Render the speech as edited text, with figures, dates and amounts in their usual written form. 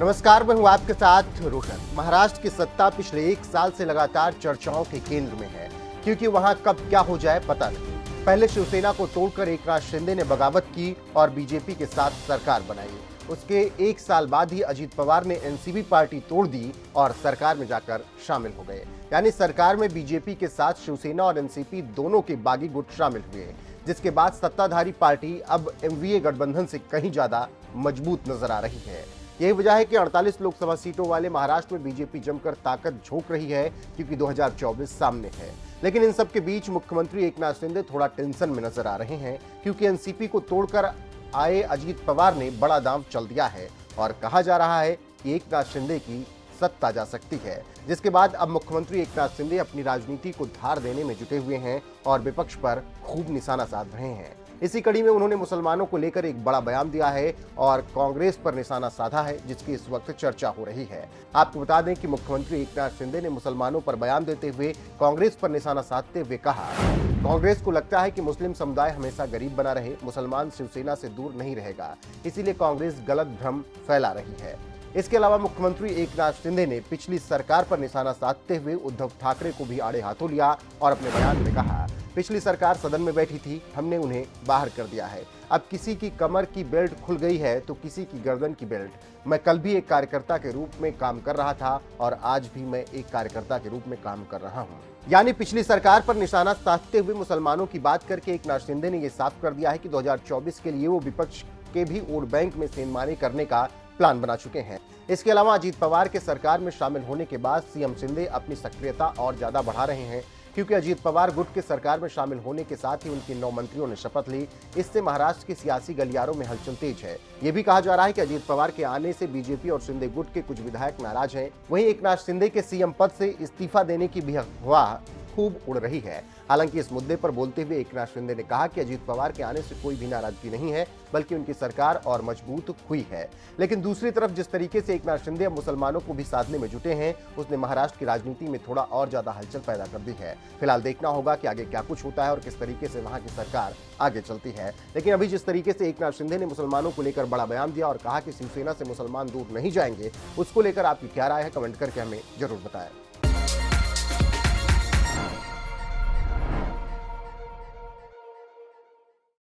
नमस्कार, मैं हूं आपके साथ रोशन। महाराष्ट्र की सत्ता पिछले एक साल से लगातार चर्चाओं के केंद्र में है, क्योंकि वहां कब क्या हो जाए पता नहीं। पहले शिवसेना को तोड़कर एकनाथ शिंदे ने बगावत की और बीजेपी के साथ सरकार बनाई। उसके एक साल बाद ही अजीत पवार ने एनसीपी पार्टी तोड़ दी और सरकार में जाकर शामिल हो गए। यानी सरकार में बीजेपी के साथ शिवसेना और एनसीपी दोनों के बागी गुट शामिल हुए, जिसके बाद सत्ताधारी पार्टी अब एमवीए गठबंधन से कहीं ज्यादा मजबूत नजर आ रही है। यही वजह है कि 48 लोकसभा सीटों वाले महाराष्ट्र में बीजेपी जमकर ताकत झोंक रही है, क्योंकि 2024 सामने है। लेकिन इन सब के बीच मुख्यमंत्री एकनाथ शिंदे थोड़ा टेंशन में नजर आ रहे हैं, क्योंकि एनसीपी को तोड़कर आए अजीत पवार ने बड़ा दांव चल दिया है और कहा जा रहा है कि एकनाथ शिंदे की सत्ता जा सकती है। जिसके बाद अब मुख्यमंत्री एकनाथ शिंदे अपनी राजनीति को धार देने में जुटे हुए हैं और विपक्ष पर खूब निशाना साध रहे हैं। इसी कड़ी में उन्होंने मुसलमानों को लेकर एक बड़ा बयान दिया है और कांग्रेस पर निशाना साधा है, जिसकी इस वक्त चर्चा हो रही है। आपको बता दें कि मुख्यमंत्री एकनाथ शिंदे ने मुसलमानों पर बयान देते हुए कांग्रेस पर निशाना साधते हुए कहा, कांग्रेस को लगता है कि मुस्लिम समुदाय हमेशा गरीब बना रहे, मुसलमान शिवसेना से दूर नहीं रहेगा, इसीलिए कांग्रेस गलत भ्रम फैला रही है। इसके अलावा मुख्यमंत्री एकनाथ शिंदे ने पिछली सरकार पर निशाना साधते हुए उद्धव ठाकरे को भी आड़े हाथों लिया और अपने बयान में कहा, पिछली सरकार सदन में बैठी थी, हमने उन्हें बाहर कर दिया है। अब किसी की कमर की बेल्ट खुल गई है तो किसी की गर्दन की बेल्ट। मैं कल भी एक कार्यकर्ता के रूप में काम कर रहा था और आज भी मैं एक कार्यकर्ता के रूप में काम कर रहा हूं। यानी पिछली सरकार पर निशाना साधते हुए मुसलमानों की बात करके एकनाथ शिंदे ने यह साफ कर दिया है कि 2024 के लिए वो विपक्ष के भी वोट बैंक में सेंधमारी करने का प्लान बना चुके हैं। इसके अलावा अजीत पवार के सरकार में शामिल होने के बाद सीएम शिंदे अपनी सक्रियता और ज्यादा बढ़ा रहे हैं, क्योंकि अजीत पवार गुट के सरकार में शामिल होने के साथ ही उनके 9 मंत्रियों ने शपथ ली। इससे महाराष्ट्र के सियासी गलियारों में हलचल तेज है। यह भी कहा जा रहा है कि अजीत पवार के आने से बीजेपी और शिंदे गुट के कुछ विधायक नाराज हैं। वहीं एकनाथ शिंदे के सीएम पद से इस्तीफा देने की भी अफवाह खूब उड़ रही है। हालांकि इस मुद्दे पर बोलते हुए एकनाथ शिंदे ने कहा कि अजीत पवार के आने से कोई भी नाराजगी नहीं है, बल्कि उनकी सरकार और मजबूत हुई है। लेकिन दूसरी तरफ जिस तरीके से एकनाथ शिंदे अब मुसलमानों को भी साधने में जुटे हैं, उसने महाराष्ट्र की राजनीति में थोड़ा और ज्यादा हलचल पैदा कर दी है। फिलहाल देखना होगा कि आगे क्या कुछ होता है और किस तरीके से वहां की सरकार आगे चलती है। लेकिन अभी जिस तरीके से एकनाथ शिंदे ने मुसलमानों को लेकर बड़ा बयान दिया और कहा कि शिवसेना से मुसलमान दूर नहीं जाएंगे, उसको लेकर आपकी क्या राय है, कमेंट करके हमें जरूर बताएं।